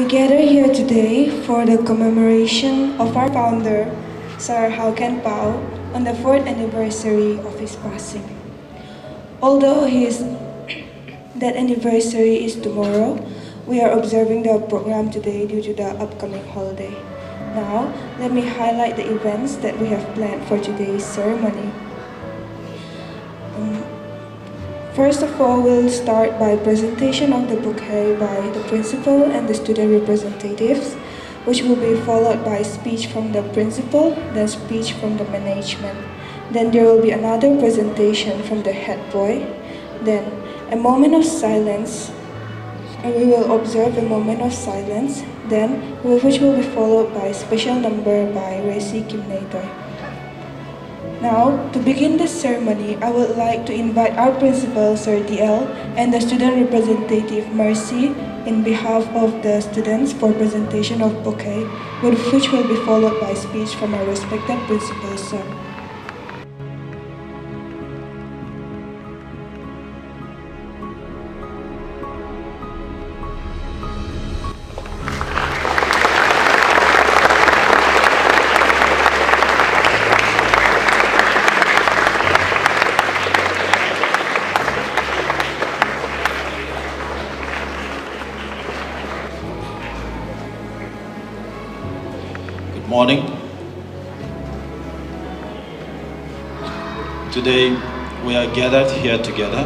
We gather here today for the commemoration of our founder, Sir Hauken Pao, on the 4th anniversary of his passing. Although that anniversary is tomorrow, we are observing the program today due to the upcoming holiday. Now, let me highlight the events that we have planned for today's ceremony. First of all, we'll start by presentation of the bouquet by the principal and the student representatives, which will be followed by speech from the principal, then speech from the management. Then there will be another presentation from the head boy, then a moment of silence, and we will observe a moment of silence, which will be followed by a special number by Resi Kimnator. Now, to begin the ceremony, I would like to invite our principal, Sir DL, and the student representative, Mercy, in behalf of the students for presentation of bouquet, which will be followed by speech from our respected principal, sir. Morning. Today we are gathered here together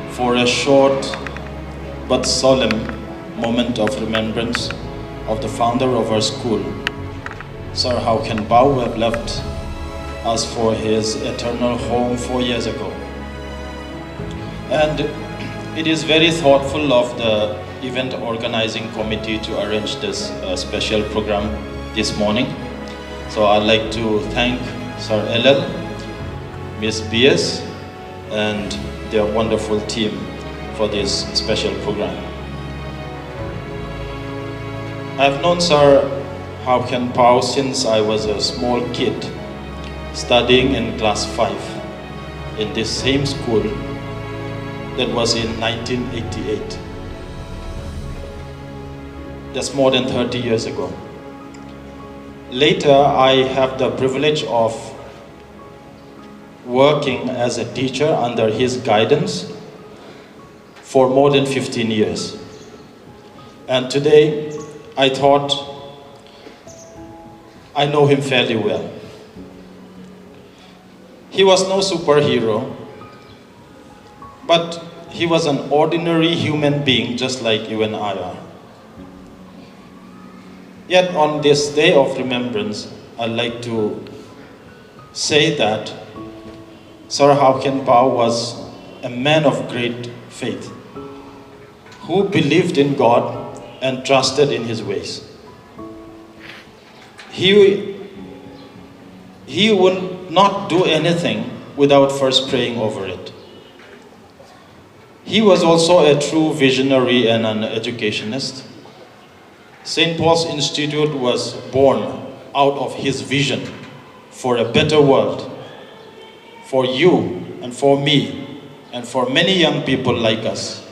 for a short but solemn moment of remembrance of the founder of our school, Sir Hauken Pao, who have left us for his eternal home 4 years ago. And it is very thoughtful of the event organizing committee to arrange this special program this morning. So I'd like to thank Sir LL, Miss BS, and their wonderful team for this special program. I've known Sir Hauken Pao since I was a small kid, studying in class 5 in this same school. That was in 1988. That's more than 30 years ago. Later, I have the privilege of working as a teacher under his guidance for more than 15 years. And today, I thought I know him fairly well. He was no superhero, but he was an ordinary human being just like you and I are. Yet on this day of remembrance, I'd like to say that Sir Hauken Pao was a man of great faith who believed in God and trusted in his ways. He would not do anything without first praying over it. He was also a true visionary and an educationist. St. Paul's Institute was born out of his vision for a better world, for you and for me and for many young people like us,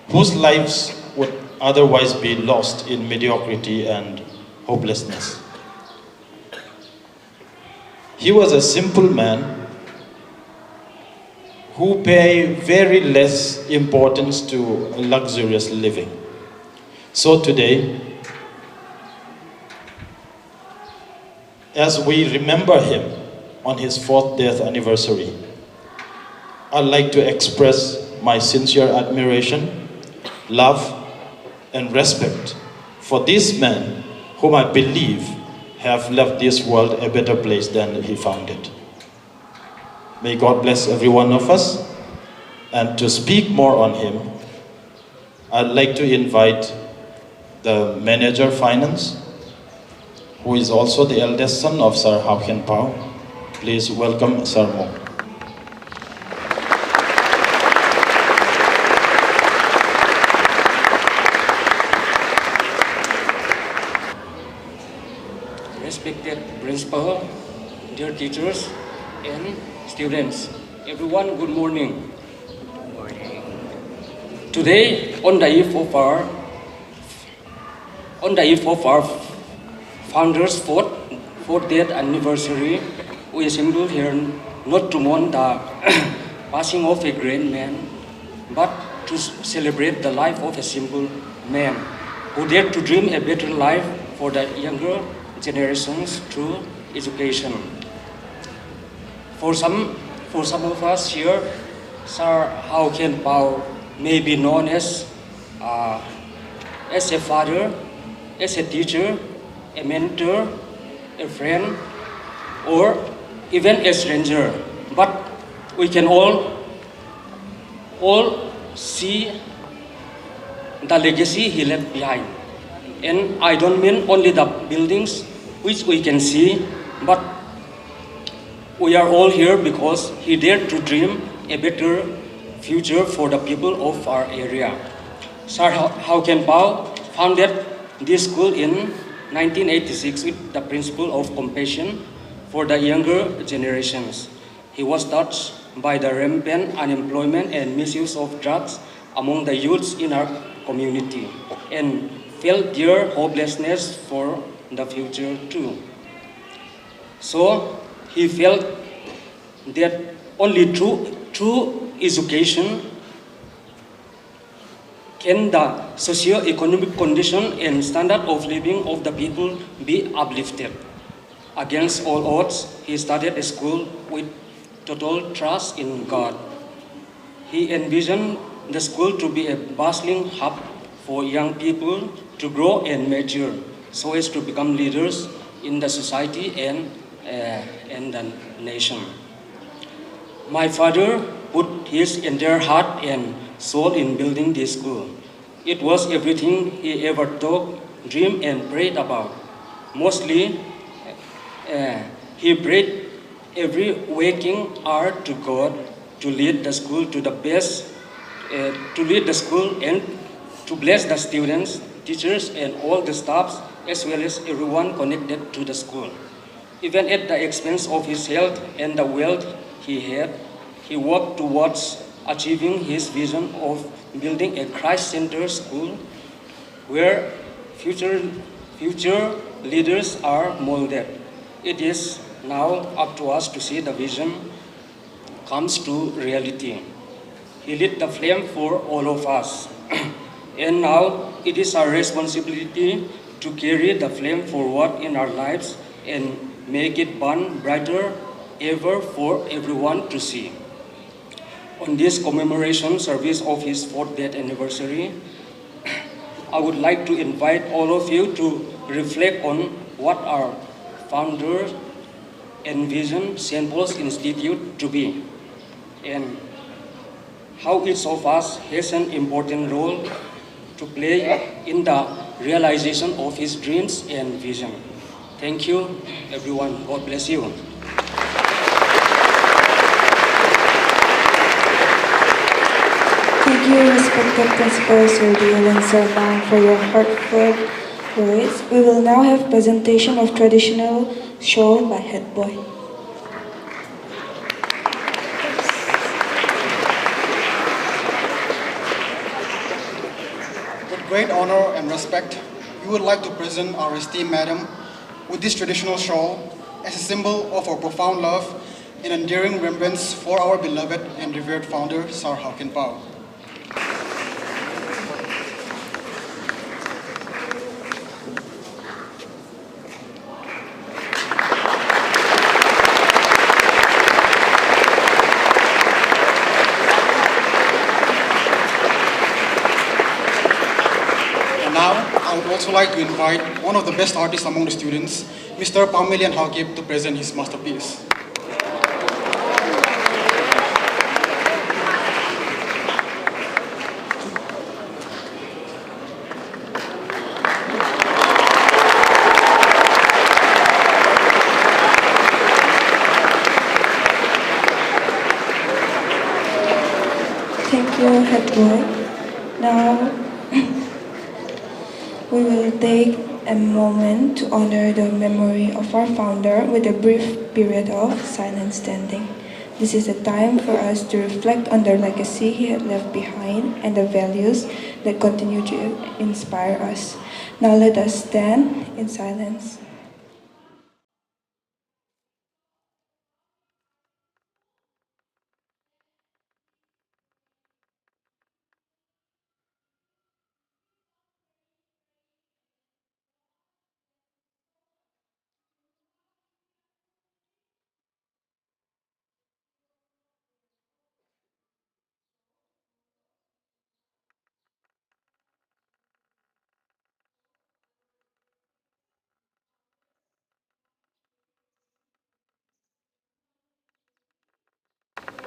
whose lives would otherwise be lost in mediocrity and hopelessness. He was a simple man who paid very less importance to luxurious living. So today, as we remember him on his 4th death anniversary, I'd like to express my sincere admiration, love, and respect for this man whom I believe have left this world a better place than he found it. May God bless every one of us. And to speak more on him, I'd like to invite the Manager Finance, who is also the eldest son of Sir Hauken Pao. Please welcome Sir Mo. Respected principal, dear teachers, and students, everyone, good morning. Today, on the eve of our founder's fourth death anniversary, we assemble here not to mourn the passing of a great man, but to celebrate the life of a simple man who dared to dream a better life for the younger generations through education. For some of us here, Sir Hao Ken Pao may be known as a father, as a teacher, a mentor, a friend, or even a stranger. But we can all see the legacy he left behind. And I don't mean only the buildings which we can see, but we are all here because he dared to dream a better future for the people of our area. Sir Hao Ken Pao founded this school in 1986 with the principle of compassion for the younger generations. He was touched by the rampant unemployment and misuse of drugs among the youths in our community and felt their hopelessness for the future too. So he felt that only through education can the socio-economic condition and standard of living of the people be uplifted. Against all odds, he started a school with total trust in God. He envisioned the school to be a bustling hub for young people to grow and mature so as to become leaders in the society and the nation. My father put his entire heart and soul in building this school. It was everything he ever thought, dreamed, and prayed about. Mostly, he prayed every waking hour to God to lead the school to the best, to lead the school and to bless the students, teachers, and all the staffs, as well as everyone connected to the school. Even at the expense of his health and the wealth he had, he worked towards achieving his vision of building a Christ-centered school where future leaders are molded. It is now up to us to see the vision comes to reality. He lit the flame for all of us. And now it is our responsibility to carry the flame forward in our lives and make it burn brighter ever for everyone to see. On this commemoration service of his fourth death anniversary, I would like to invite all of you to reflect on what our founder envisioned St. Paul's Institute to be, and how each of us has an important role to play in the realization of his dreams and vision. Thank you, everyone. God bless you. Thank you, respected Principal Sir Deal and Sir Bang, for your heartfelt words. We will now have presentation of traditional shawl by Head Boy. With great honor and respect, we would like to present our esteemed Madam with this traditional shawl as a symbol of our profound love and endearing remembrance for our beloved and revered founder, Sir Hao Ken Pao. I would also like to invite one of the best artists among the students, Mr. Pamelian Hakib, to present his masterpiece. Thank you, Head Boy. Now, we will take a moment to honor the memory of our founder with a brief period of silent standing. This is a time for us to reflect on the legacy he had left behind and the values that continue to inspire us. Now let us stand in silence.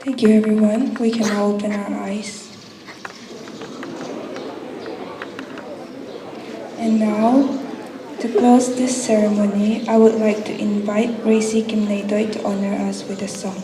Thank you, everyone. We can now open our eyes. And now, to close this ceremony, I would like to invite Racy Kimnatoy to honor us with a song.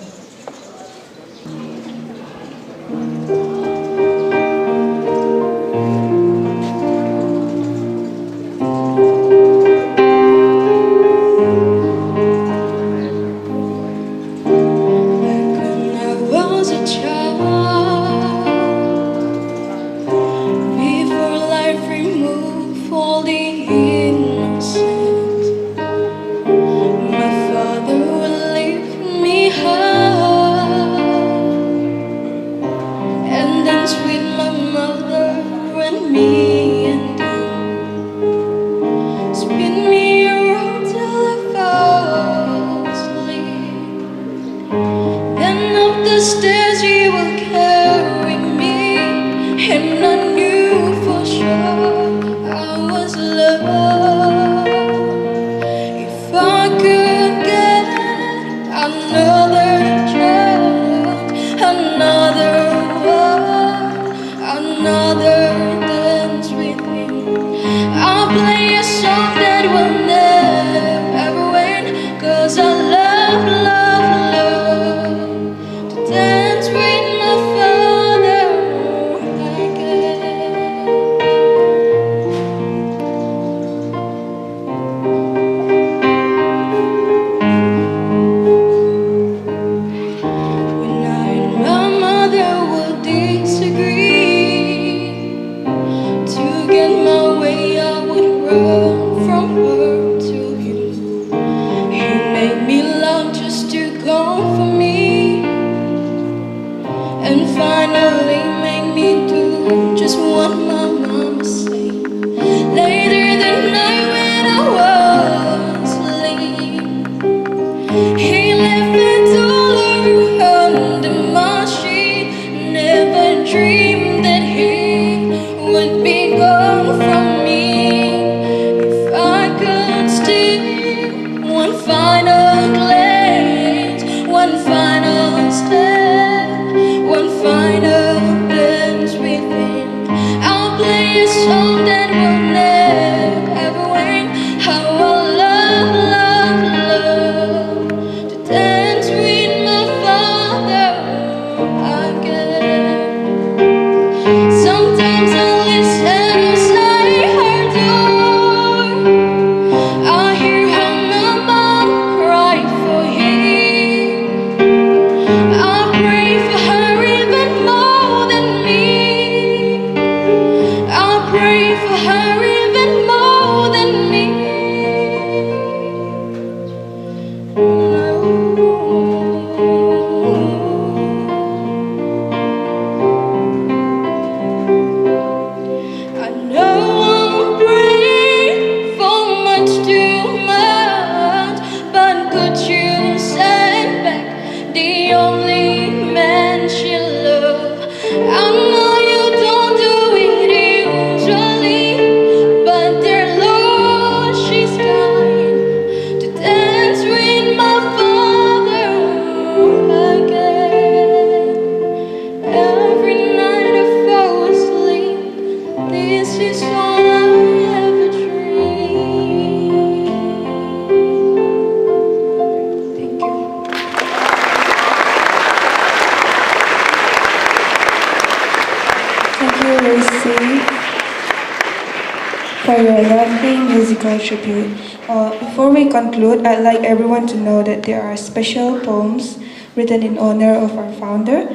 For your lovely musical tribute. Before we conclude, I'd like everyone to know that there are special poems written in honor of our founder,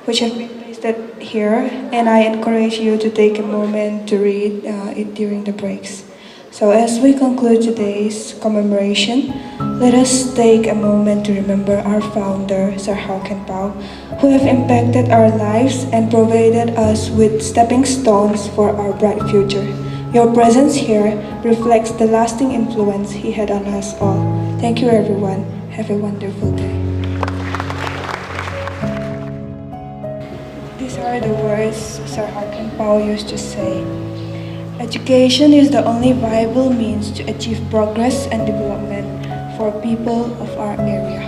which have been pasted here, and I encourage you to take a moment to read it during the breaks. So as we conclude today's commemoration, let us take a moment to remember our founder, Sir Hao Pao, who have impacted our lives and provided us with stepping stones for our bright future. Your presence here reflects the lasting influence he had on us all. Thank you, everyone. Have a wonderful day. These are the words Sir Hao Pao used to say. Education is the only viable means to achieve progress and development for people of our area.